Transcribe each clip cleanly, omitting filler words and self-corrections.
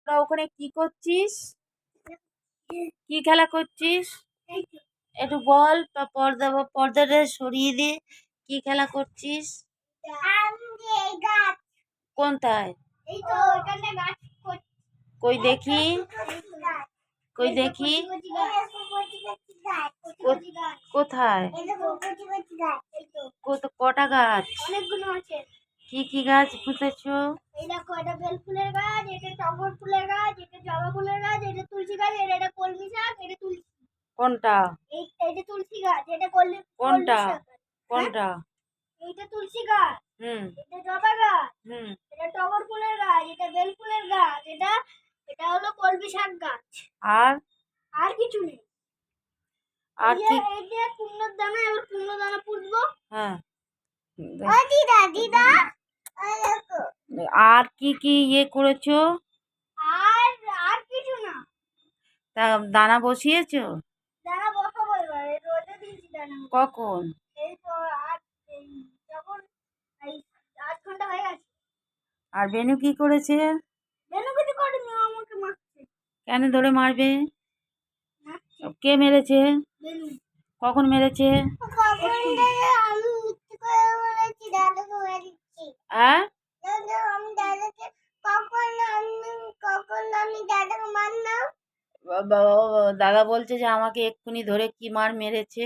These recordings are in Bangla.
তোরা ওখানে কি করছিস? কি খেলা করছিস? একটু বল, পর্দাটা সরিয়ে দে। কি খেলা করছিস? কোনটায়? কই দেখি, কই দেখি। কোথায়? কটা গাছ? কি কি গাছ পুঁতেছো? এটা বেল ফুলের গাছ, এটা টগর ফুলের গাছ, এটা জবা ফুলের গাছ, এটা তুলসী গাছ, এটা কলমি শাক, এটা তুলসী। কোনটা? এইটা তুলসী গাছ, এটা কোনটা? কোনটা? এইটা তুলসী গাছ, এটা জবা গাছ, এটা টগর ফুলের গাছ, এটা বেল ফুলের গাছ, এটা হলো কলমি শাক গাছ। আর কিছু নেই। আর কি? এইটা কুমড়োর দানা, এবার কুমড়ো দানা পুঁতবো। হ্যাঁ। দিদা আর কি কি ইয়ে করেছো? আর কিছু না। তা দানা বসিয়েছো? দানা বসাবো, এবার রোদে দিয়েছি দানা। কখন? এই তো যখন 8 ঘন্টা হয়ে গেছে। আর বেনু কি করেছে? বেনু কিছু করেনি, আমাকে মারছে। কেন ধরে মারবে? কে মেরেছে? বেনু। কখন মেরেছে? আমি মিথ্যে করে বলেছি, দাদাকে মেরেছি। হ্যাঁ? আমি দাদাকে কখন আমি দাদাকে মারলাম? দাদা বলছে যে আমাকে এক্ষুনি ধরে কি মার মেরেছে।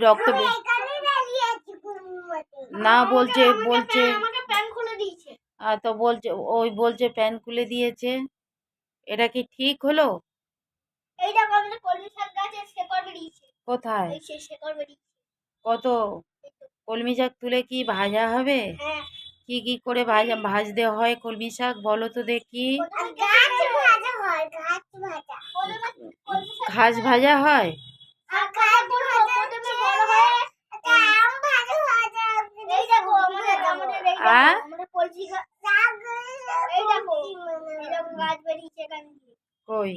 রক্ত না বলছে আমাকে প্যান্ট খুলে দিয়েছে। তো বলছে ওই বলছে প্যান্ট খুলে দিয়েছে। এটা কি ঠিক হলো? এইটা আমাদের কলমি শাক গাছে শেকড় বেরিয়েছে। কোথায়? এই শেকড় বেরিয়েছে। কত? কলমি শাক তুলে কি ভাজা হবে? হ্যাঁ। কি করে ভাজতে হয় কলমি শাক বলো তো দেখি। গাছ ভাজা হয়, গাছ ভাজা। ঘাস ভাজা হয়? কই?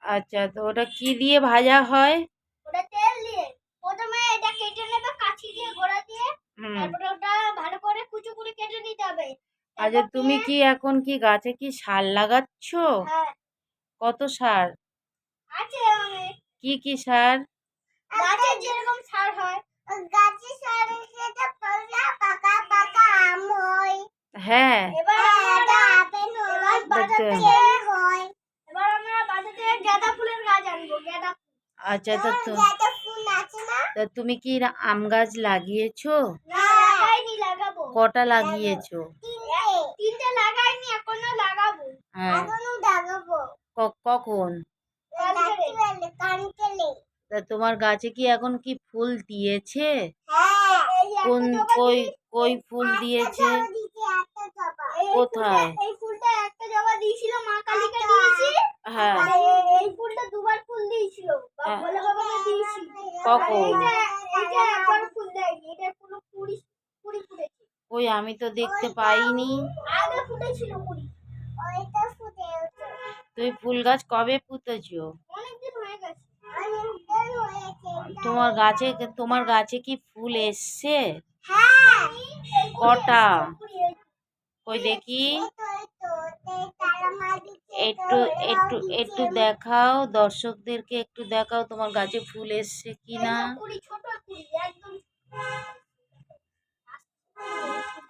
আচ্ছা, তো ওটা কি দিয়ে ভাজা হয়? ওটা তেল দিয়ে। প্রথমে এটা কেটে নেবে কাঁচি দিয়ে, গোড়া দিয়ে। তারপরে ওটা ভালো করে কুচি করে কেটে নিতে হবে। আচ্ছা, তুমি কি এখন কি গাছে কি সার লাগাচ্ছ? হ্যাঁ। কত সার? আছে অনেক। কি সার? গাছের যেরকম সার হয়। গাছের সার সেটা পাকা আম হয়। হ্যাঁ। এবার এটা আপেল হয়, বাজার থেকে হয়। এবার আমরা বাজার থেকে গাঁদা ফুলের গাছ আনবো, গাঁদা। আচ্ছা, গাঁদা ফুল আছে না? তো তুমি কি আম গাছ লাগিয়েছো? না, লাগাইনি, লাগাবো। কটা লাগিয়েছো? তিনটে লাগাইনি, এখনো লাগাবো। হ্যাঁ। এখনো লাগাবো। কখন? কালকে। তা তোমার গাছে কি এখন কি ফুল দিয়েছে? হ্যাঁ। কই ফুল দিয়েছে? কোথায়? এই ফুলটা একটা জবা দিয়েছিল, মা কালীকে দিয়েছি। হ্যাঁ। এই ফুলটা দুবার ফুল দিয়েছিল, বলে বাবাকে দিয়েছি। কখন? এইটা একবার ফুল দেয়নি, এটা পুরো কুড়ি ফুটেছে। কই আমি তো দেখতে পাইনি। আগে ফুটেছিল কুড়ি। ওইটা ফুটেছে। তুমি ফুল গাছ কবে পুঁতেছো? অনেকদিন হয়ে গেছে। তোমার গাছে কি ফুল এসছে? হ্যাঁ। কটা? কই দেখি। একটু দেখাও, দর্শকদেরকে একটু দেখাও তোমার গাছে ফুল এসছে কিনা।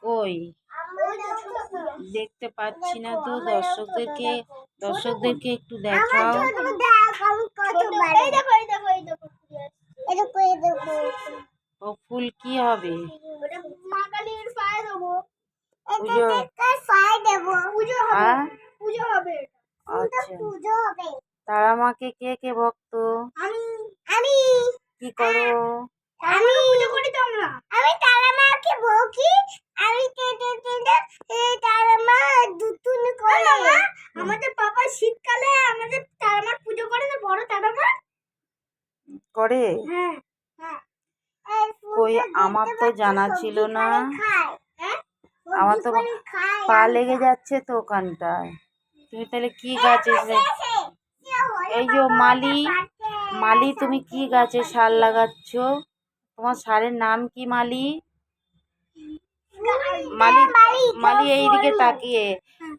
কই দেখতে পাচ্ছি না তো, দর্শকদেরকে একটু দেখাও। ও ফুল কি হবে? আচ্ছা, তারা মাকে কে ভক্ত? আমি। কি করো? আমি পুজো করি তোমরা। আমি তারা মাকে ভক্তি। আমি তারা মা দুতুন করে। আমাদের পাপা শীতকালে আমাদের তারা মা পুজো করে না, বড় তারা মা করে। হ্যাঁ। কই আমার তো জানা ছিল না। আমার তো পা লেগে যাচ্ছে তো ওখানটায়। তুমি তাহলে কি গাছে? এই যে মালি তুমি কি গাছে সার লাগাচ্ছ? তোমার সারের নাম কি মালি? মালি এইদিকে তাকিয়ে।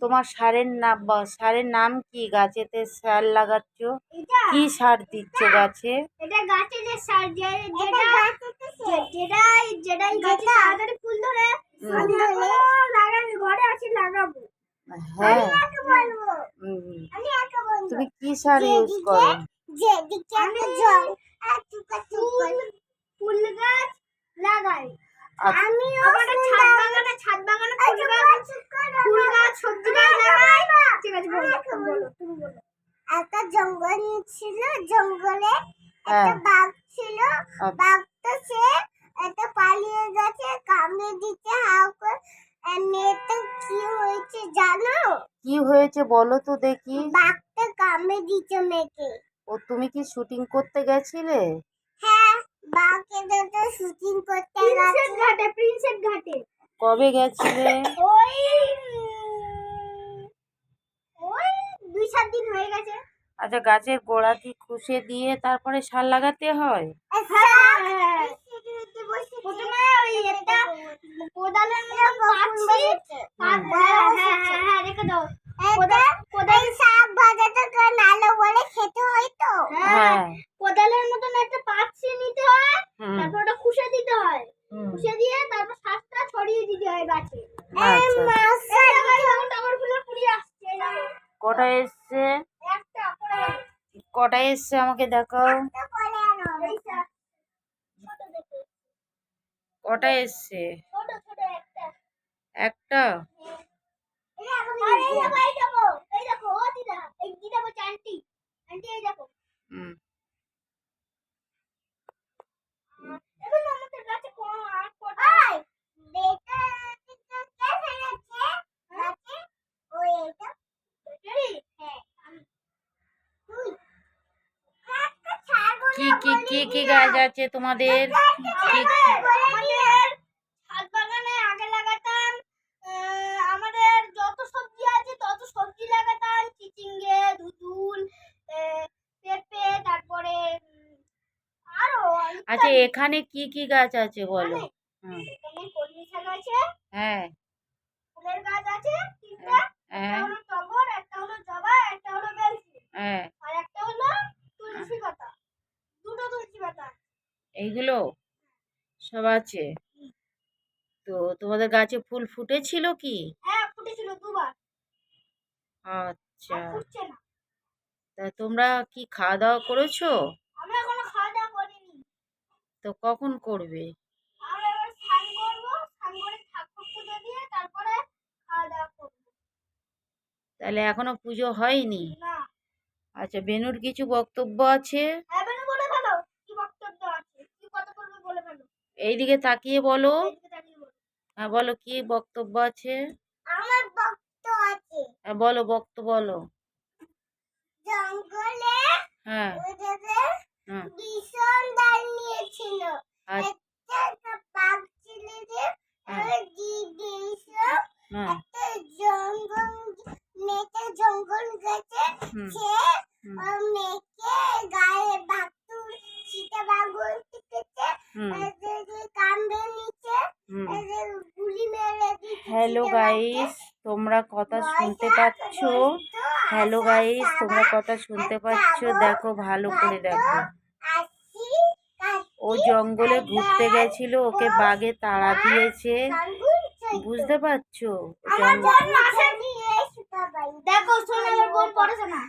তোমার সারের নাম কি? গাছেতে সার লাগাচ্ছ, এটা কি সার দিচ্ছ গাছে? এটা গাছে যে সার যেটা গাছে তাড়াতাড়ি ফুল ধরে আমি এখনো লাগানো ঘরে আছি, লাগাবো। হ্যাঁ, বলবো উম, আমি একা বলবো তুমি কি সার ইউজ করো? যেদিকে আমি ফুল গাছ লাগাই। আচ্ছা, আমি আমাদের ছাদ বাগানে ফুল গাছ সবজি গাছ লাগাই। ঠিক আছে, বলো তুমি বলো। একটা জঙ্গল ছিল, জঙ্গলে একটা হ্যাঁ, বাঘ ছিল। আচ্ছা, বাঘটা সে একটা পালিয়ে গেছে, কামড়ে দিচ্ছে হাও করে। মেয়েটা কি হয়েছে জানো? কি হয়েছে বলো তো দেখি। বাঘটা কামড়ে দিচ্ছে মেয়েকে। ও, তুমি কি শুটিং করতে গেছিলে? হ্যাঁ, বাঘের তো শুটিং করতে গেছে প্রিন্সেপ ঘাটে। কবে গেছিলে? ওই ওই 2-7 দিন হয়ে গেছে। আচ্ছা, গাছের গোড়া কি খুশে দিয়ে তারপরে সার লাগাতে হয়? হ্যাঁ, প্রথমে ওই একটা কোদালের মতন পাচ্ছি। হ্যাঁ, রেখে দাও। কোদাল শাক ভাজাটা নালো বলে খেতে হয় তো। হ্যাঁ, কোদালের মতন একটা পাচ্ছি নিতে হয়, হুম, তারপর ওটা খুশে দিতে হয়। হুম, খুশে দিয়ে তারপর শাকটা ছড়িয়ে দিতে হয় গাছে। আচ্ছা, টগর ফুলের কুড়ি আসছে, এই দেখো। কটা এসছে? একটা পড়ে গেল। কটা এসছে আমাকে দেখাও। একটা পড়ে গেল। এইটা ছোট দেখে। কটা এসছে? ছোট একটা। একটা? এই দেখো ও দিদা, এই দিদা বলছে আন্টি, আন্টি এই দেখো। হুম, এখন আমাদের কাছে কোন আর কটা? বেটা কে ফেলেছে গাছে? ওই এটা ব্যাটারি। হ্যাঁ, আমি। তুই একটা ছাগল কি গাছ আছে তোমাদের? কি আমাদের ছাদ বাগানে আগে লাগাতাম। আমাদের যত সবজি আছে তত সবজি লাগাতাম। চিচিঙ্গে, ধুতুল, পেঁপে, তারপরে আরো আচ্ছা, ইত্যাদি। এখানে কি গাছ আছে বলো? হুম, এখানে কলমি শাক আছে, হ্যাঁ, ফুলের গাছ আছে 3টা। একটা হ্যাঁ, হলো টগর, একটা হলো জবা, একটা হলো বেলফুল, হ্যাঁ, আর একটা হলো তুলসী পাতা। দুটো তুলসী পাতা। এইগুলো সব আছে। তো তোমাদের গাছে ফুল ফুটেছিল কি? হ্যাঁ, ফুটেছিল 2 বার। আচ্ছা, আর ফুটছে না। তা তোমরা কি খাওয়া দাওয়া করেছো? আমরা এখনো খাওয়া দাওয়া করিনি। তো কখন করবে? আমরা এবার স্নান করবো, স্নান করে ঠাকুর পুজো দিয়ে তারপরে খাওয়া দাওয়া করবো। তাহলে এখনো পুজো হয়নি? না। আচ্ছা, বেনুর কিছু বক্তব্য আছে? হ্যাঁ, বেনু বলে ফেলো কি বক্তব্য আছে, কি কথা বলবে বলে ফেলো। এইদিকে তাকিয়ে বলো। এইদিকে তাকিয়ে বলো। হ্যাঁ, বলো কি বক্তব্য আছে? আমার বক্তব্য আছে। হ্যাঁ, বলো, বলো। জঙ্গলে হ্যাঁ, ওদের হ্যাঁ, ভীষণ দাঁড়িয়েছিল। আচ্ছা, একটা বাঘ ছিল যে হ্যাঁ, ভীষণ হ্যাঁ, একটা জঙ্গল, মেয়েটা জঙ্গল গেছে। হুম, সে হুম, মেয়েকে গায়ে বাঘ চিতা বাঘ উঠেছে, হুম, কামড়ে নিচ্ছে, হুম। গুলি মেরে দিচ্ছে। হ্যালো গাইস, তোমরা কথা শুনতে পাচ্ছো? হ্যালো গাইস, তোমরা কথা শুনতে পাচ্ছো? দেখো, ভালো করে দেখো। ও জঙ্গলে ঘুরতে গেছিল, ওকে বাঘে তাড়া দিয়েছে। বুঝতে পারছো? দেখো, শোনো, আমার বোন পড়েছে না।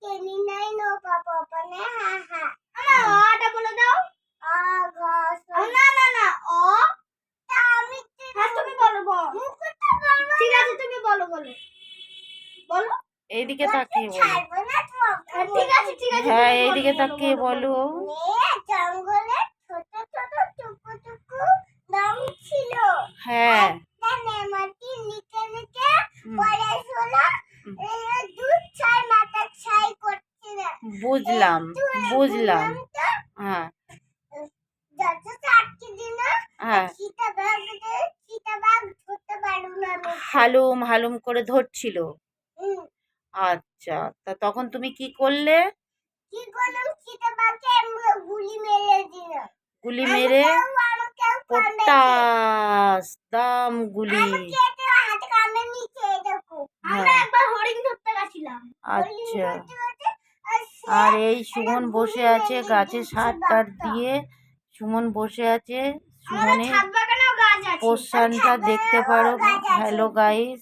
কেনি নাই নো পাপা পানে হা হা। আমার আটা বলে দাও। না ও তা আমি তুমি বলো ঠিক আছে, তুমি বলো বলো। এইদিকে তাকিয়ে বলো। ঠিক আছে হ্যাঁ, তুমি এইদিকে বলো, তাকিয়ে বলো। জঙ্গলে ছোট ছোট টুকু টুকু নাম ছিল। হ্যাঁ, নেমাটি নিচে নিচে হুম, পড়ে শোনা হুম, দুধ ছাই মাথা ছাই করছিল। বুঝলাম, বুঝলাম। হ্যাঁ, যত চারটি দিন হ্যাঁ, চিতাবাঘ ধরতে পারবো না আমি। হালুম হালুম করে ধরছিল। হুম, আচ্ছা, তা তখন তুমি কি করলে? কি করলাম, চিতাবাঘকে গুলি মেরে দিলাম। গুলি মেরে আমাকেও পটাস দাম গুলি। আমাকে হাতে কামড়ে নিচ্ছে, এই দেখো। হ্যাঁ, আচ্ছা, আর এই সুমন বসে আছে গাছে সার টার দিয়ে। সুমন বসে আছে, সুমনের পোষণটা দেখতে পারো। হ্যালো গাইস,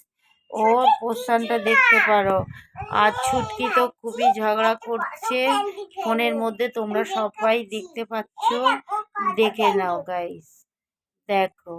ওর পোষণটা দেখতে পারো। আর ছুটকি তো খুবই ঝগড়া করছে ফোনের মধ্যে, তোমরা সবাই দেখতে পাচ্ছ। দেখে নাও গাইস, দেখো।